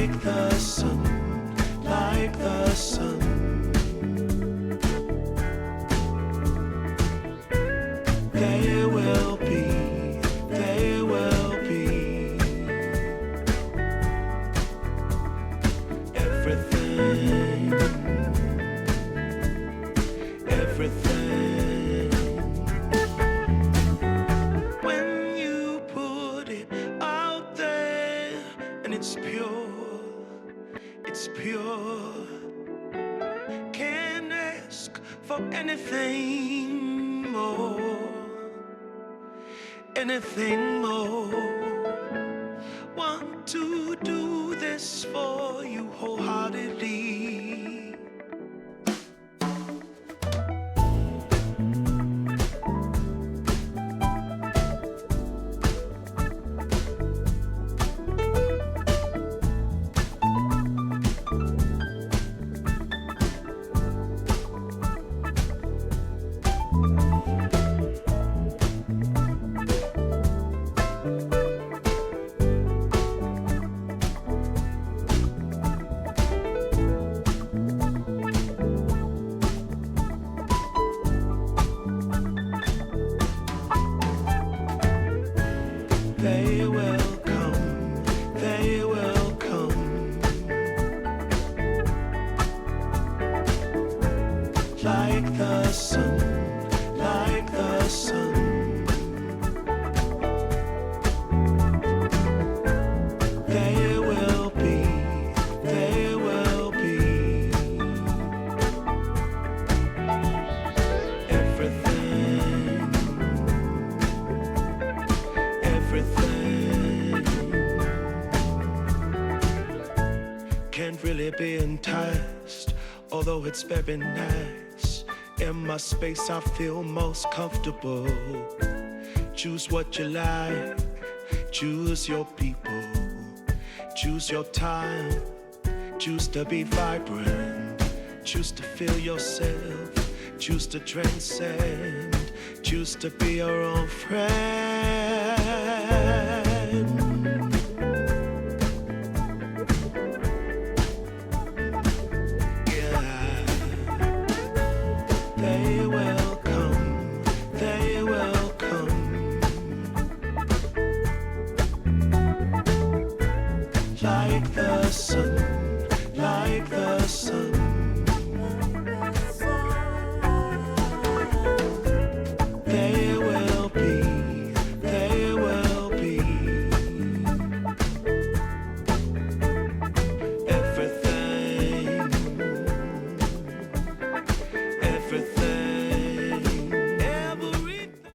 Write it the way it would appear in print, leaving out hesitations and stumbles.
like the sun, like the sun. There will be, there will be everything, everything. When you put it out there and it's pure, it's pure. Can't ask for anything more, anything more. Want to do this for you wholeheartedly. They will come, they will come, like the sun, like the sun. There will be, there will be everything, everything. Can't really be enticed, although it's very nice. In my space I feel most comfortable. Choose what you like, choose your people, choose your time, choose to be vibrant, choose to feel yourself, choose to transcend, choose to be your own friend. They will come, they will come, like the sun, like the sun.